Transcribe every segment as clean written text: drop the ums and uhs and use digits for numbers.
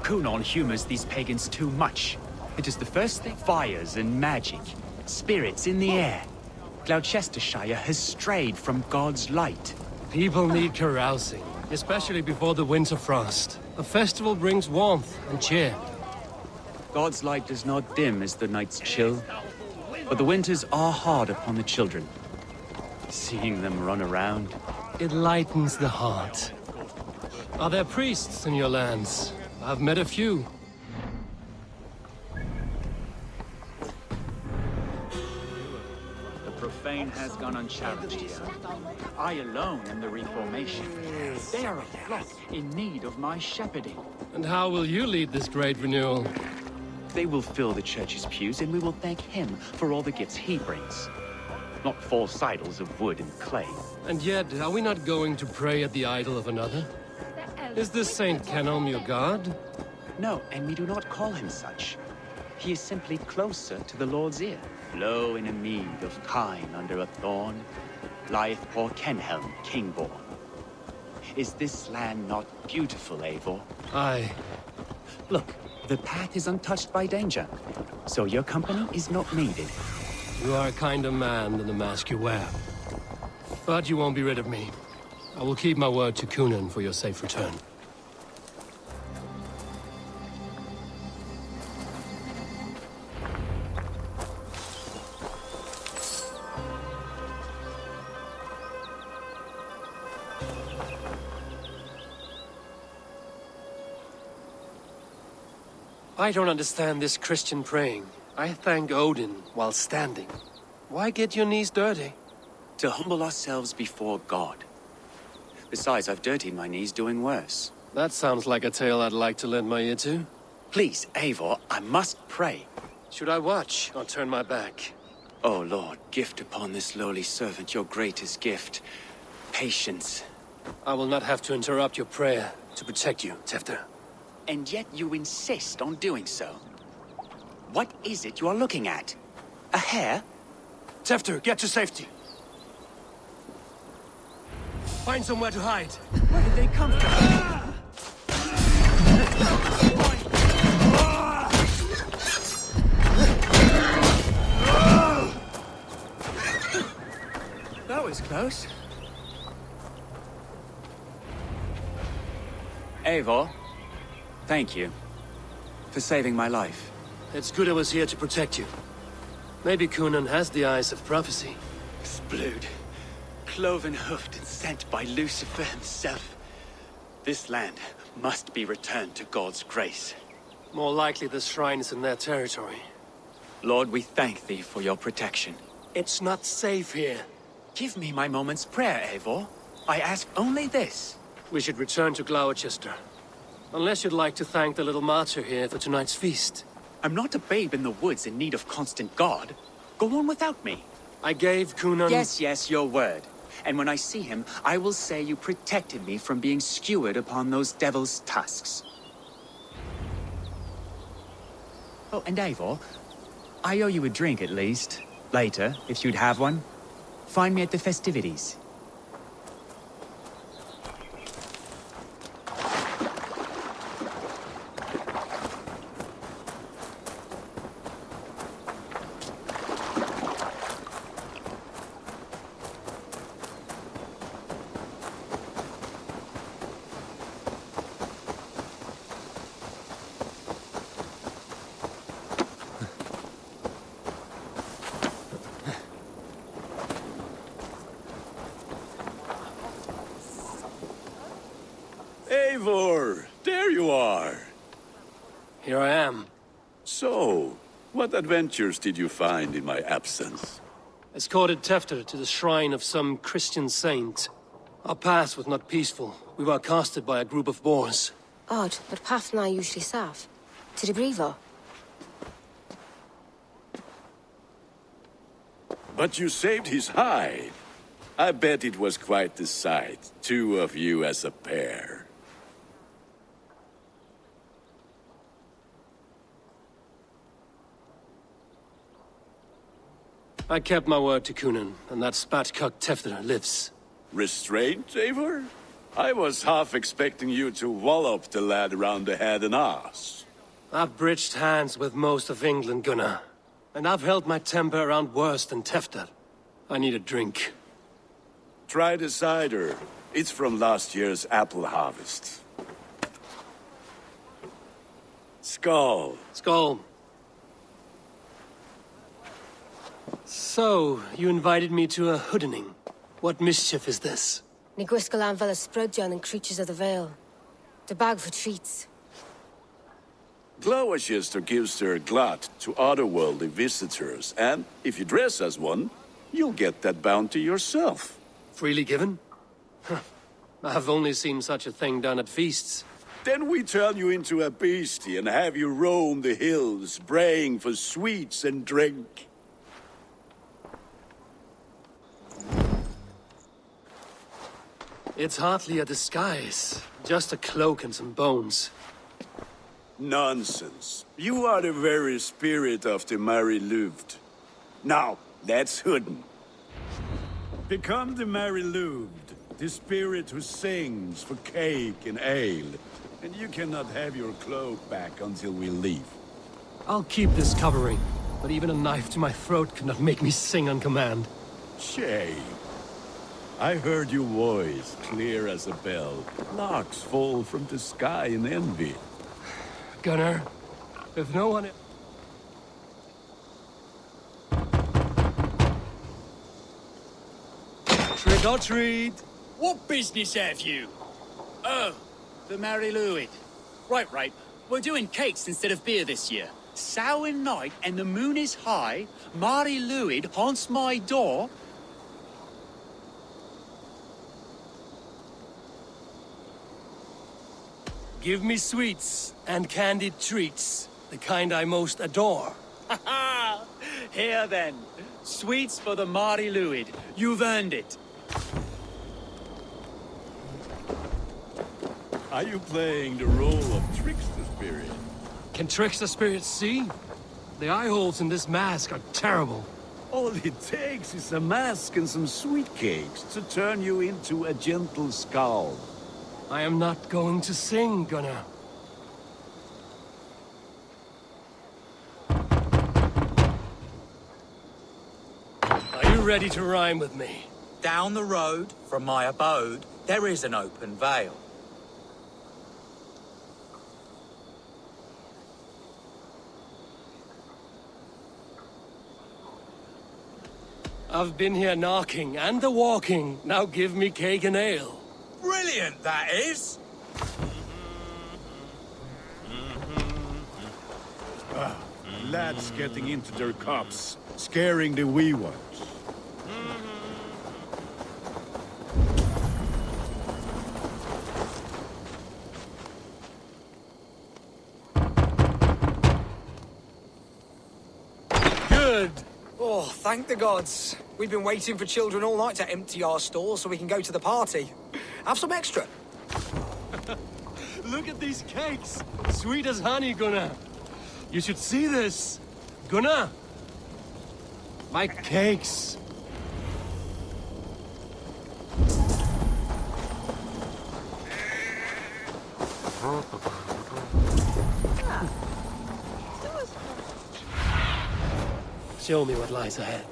Cunon humors these pagans too much. It is the first thing. Fires and magic. Spirits in the air. Gloucestershire has strayed from God's light. People need carousing, especially before the winter frost. A festival brings warmth and cheer. God's light does not dim as the nights chill, but the winters are hard upon the children. Seeing them run around. It lightens the heart. Are there priests in your lands? I've met a few. The profane has gone unchallenged here. I alone am the Reformation. They are a flock in need of my shepherding. And how will you lead this great renewal? They will fill the church's pews, and we will thank him for all the gifts he brings. Not false idols of wood and clay. And yet, are we not going to pray at the idol of another? Is this Saint Kenelm your god? No, and we do not call him such. He is simply closer to the Lord's ear. Low in a mead of kine under a thorn, lieth poor Kenhelm, king-born. Is this land not beautiful, Eivor? Aye. Look, the path is untouched by danger, so your company is not needed. You are a kinder man than the mask you wear. But you won't be rid of me. I will keep my word to Cunon for your safe return. I don't understand this Christian praying. I thank Odin while standing. Why get your knees dirty? To humble ourselves before God. Besides, I've dirtied my knees doing worse. That sounds like a tale I'd like to lend my ear to. Please, Eivor, I must pray. Should I watch or turn my back? Oh Lord, gift upon this lowly servant your greatest gift. Patience. I will not have to interrupt your prayer to protect you, Tefter. And yet you insist on doing so. What is it you are looking at? A hare? Tefter, get to safety. Find somewhere to hide. Where did they come from? That was close. Eivor, thank you for saving my life. It's good I was here to protect you. Maybe Cunon has the eyes of prophecy. Splood, cloven-hoofed and sent by Lucifer himself. This land must be returned to God's grace. More likely the shrine is in their territory. Lord, we thank thee for your protection. It's not safe here. Give me my moment's prayer, Eivor. I ask only this. We should return to Gloucester. Unless you'd like to thank the little martyr here for tonight's feast. I'm not a babe in the woods in need of constant guard. Go on without me. I gave Cunon... Yes, your word. And when I see him, I will say you protected me from being skewered upon those devil's tusks. Oh, and Eivor, I owe you a drink at least. Later, if you'd have one. Find me at the festivities. Eivor, there you are. Here I am. So, what adventures did you find in my absence? Escorted Tefter to the shrine of some Christian saint. Our path was not peaceful. We were accosted by a group of boars. Odd, but path and I usually serve. To the Grievo. But you saved his hide. I bet it was quite the sight, two of you as a pair. I kept my word to Cunon, and that spatcock Tefter lives. Restraint, Eivor? I was half expecting you to wallop the lad around the head and ass. I've bridged hands with most of England, Gunnar. And I've held my temper around worse than Tefter. I need a drink. Try the cider. It's from last year's apple harvest. Skull. Skull. So, you invited me to a hoodening. What mischief is this? Ní gwisgo an fel y sprydjan and creatures of the Vale. The bag for treats. Gloucester gives their glut to otherworldly visitors, and if you dress as one, you'll get that bounty yourself. Freely given? Huh. I've only seen such a thing done at feasts. Then we turn you into a beastie and have you roam the hills, braying for sweets and drink. It's hardly a disguise. Just a cloak and some bones. Nonsense. You are the very spirit of the Mary Louved. Now, let's hoodin. Become the Mary Louved, the spirit who sings for cake and ale. And you cannot have your cloak back until we leave. I'll keep this covering, but even a knife to my throat cannot make me sing on command. Shame. I heard your voice clear as a bell. Larks fall from the sky in envy. Gunnar, if no one... Trick or treat! What business have you? Oh, the Mary Louid. Right. We're doing cakes instead of beer this year. Samhain night and the moon is high. Mary Louid haunts my door. Give me sweets and candied treats, the kind I most adore. Ha ha! Here then. Sweets for the Mary Louid. You've earned it. Are you playing the role of trickster spirit? Can trickster spirits see? The eye holes in this mask are terrible. All it takes is a mask and some sweet cakes to turn you into a gentle skull. I am not going to sing, Gunnar. Are you ready to rhyme with me? Down the road from my abode, there is an open vale. I've been here knocking and the walking. Now give me cake and ale. Brilliant, that is! Lads getting into their cups, scaring the wee ones. Good. Oh, thank the gods. We've been waiting for children all night to empty our stalls so we can go to the party. Have some extra. Look at these cakes. Sweet as honey, Gunnar. You should see this. Gunnar. My cakes. Show me what lies ahead.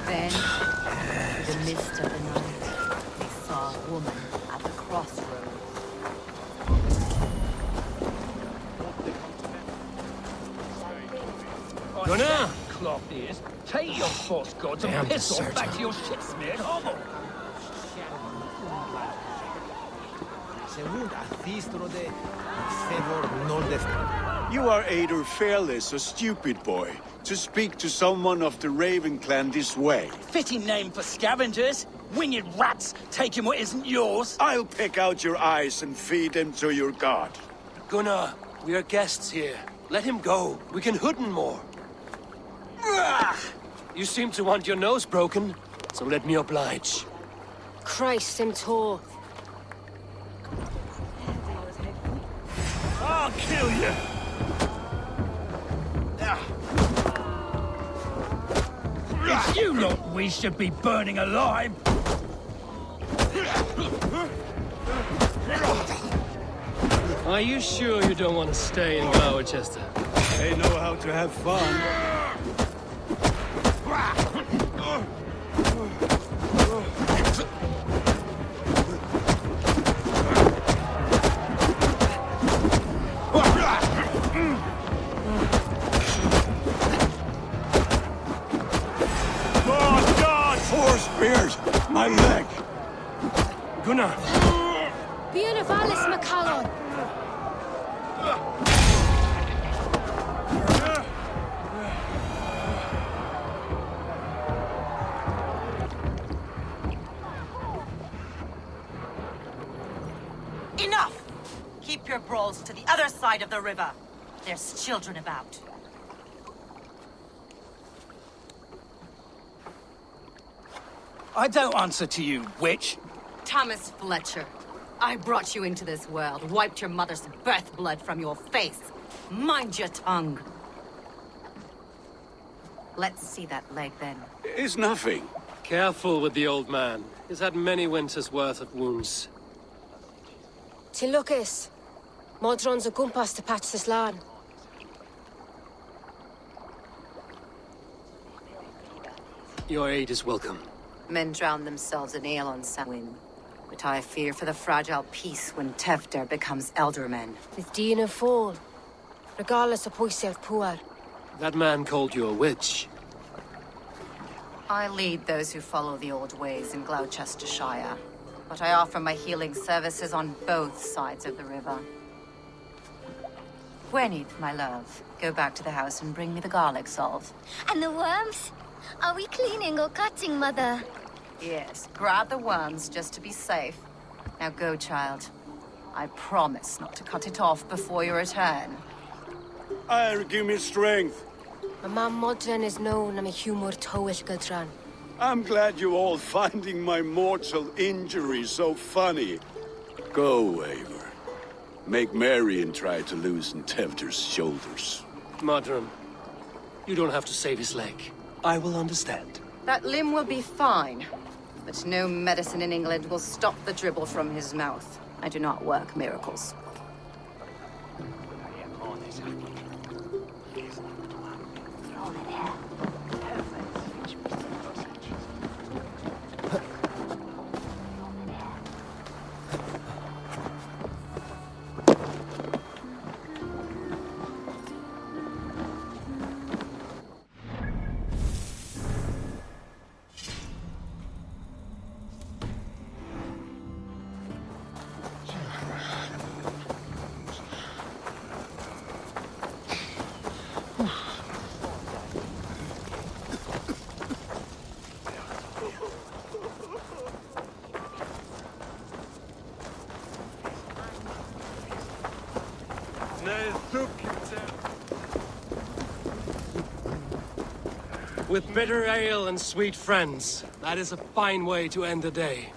Then, in the midst of the night, they saw a woman at the crossroads. Gunnar! Cloth ears, take your false gods Damn and piss off deserter. back to your shit-smeared hovel. You are either fearless or stupid, boy, to speak to someone of the Raven clan this way. Fitting name for scavengers. Winged rats taking what isn't yours. I'll pick out your eyes and feed them to your god. Gunnar, we are guests here. Let him go. We can hooden more. You seem to want your nose broken, so let me oblige. Christ him tore. I'll kill you! It's you lot we should be burning alive! Are you sure you don't want to stay in Gloucester? They know how to have fun. Oh, God! 4 spears! My leg! Gunnar! Bíon a bhalas Macallon. Enough! Keep your brawls to the other side of the river. There's children about. I don't answer to you, witch. Thomas Fletcher, I brought you into this world, wiped your mother's birth blood from your face. Mind your tongue. Let's see that leg, then. It's nothing. Careful with the old man. He's had many winters' worth of wounds. Till Lucas. Modron's a gumpas to patch this land. Your aid is welcome. Men drown themselves in ale on Samhain. But I fear for the fragile peace when Tevder becomes eldermen. With Dean and fall. Regardless of Poiself Puar. That man called you a witch. I lead those who follow the old ways in Gloucestershire. But I offer my healing services on both sides of the river. Gwenny, my love, go back to the house and bring me the garlic salve. And the worms? Are we cleaning or cutting, Mother? Yes, grab the worms just to be safe. Now go, child. I promise not to cut it off before your return. Give me strength. My mam Modron is known am a humor towish Gudran. I'm glad you're all finding my mortal injury so funny. Go, Eivor. Make Marion try to loosen Tevder's shoulders. Modron, you don't have to save his leg. I will understand. That limb will be fine. But no medicine in England will stop the dribble from his mouth. I do not work miracles. With bitter ale and sweet friends, that is a fine way to end the day.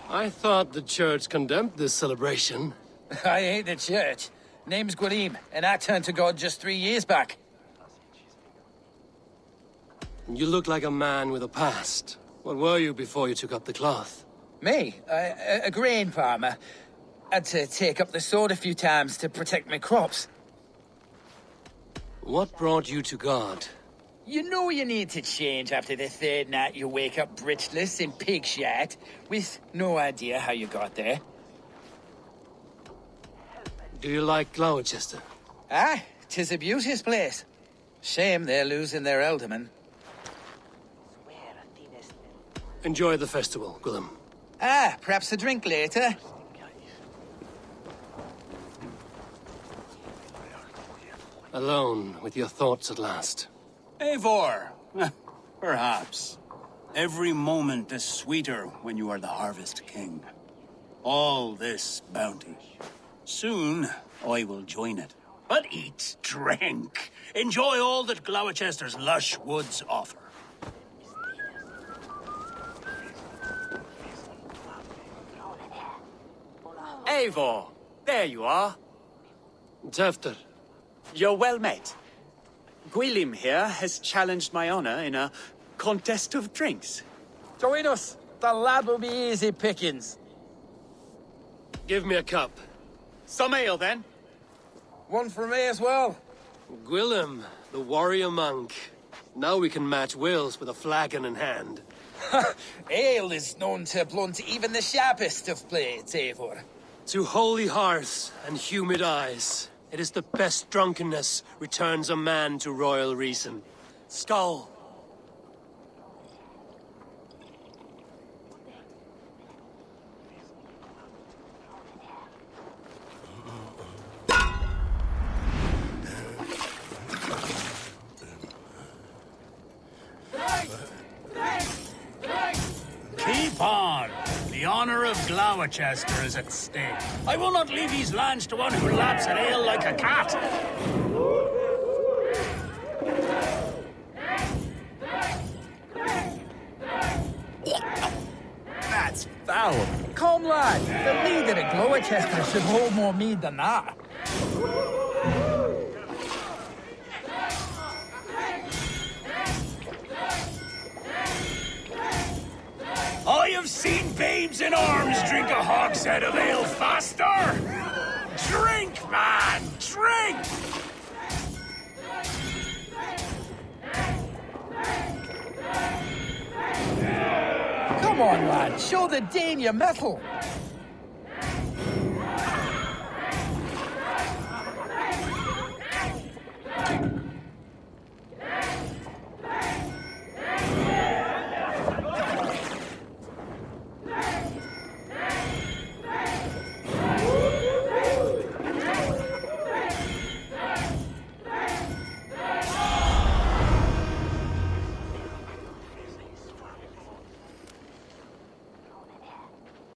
I thought the church condemned this celebration. I hate the church. Name's Gwalim, and I turned to God just 3 years back. You look like a man with a past. What were you before you took up the cloth? Me? A grain farmer. Had to take up the sword a few times to protect my crops. What brought you to God? You know you need to change after the third night you wake up britchless in pig shat, with no idea how you got there. Do you like Gloucester? Ah, 'tis a beauteous place. Shame they're losing their alderman. Enjoy the festival, Gwilym. Ah, perhaps a drink later. Alone with your thoughts at last. Eivor, perhaps. Every moment is sweeter when you are the Harvest King. All this bounty. Soon, I will join it. But eat, drink, enjoy all that Gloucester's lush woods offer. Eivor, there you are. Tefter, You're well met. Gwilym here has challenged my honor in a contest of drinks. Join us. The lad will be easy pickings. Give me a cup. Some ale, then. One for me as well. Gwilym, the warrior monk. Now we can match wills with a flagon in hand. Ale is known to blunt even the sharpest of blades, Eivor. To holy hearths and humid eyes, it is the best drunkenness returns a man to royal reason. Skull. Keep on! The honor of Gloucester is at stake. I will not leave these lands to one who laps at ale like a cat. That's foul. Come, lad. The leader at Gloucester should hold more mead than that. I have seen babes in arms drink a hogshead of ale faster! Drink, man! Drink! Come on, lad. Show the Dane your mettle.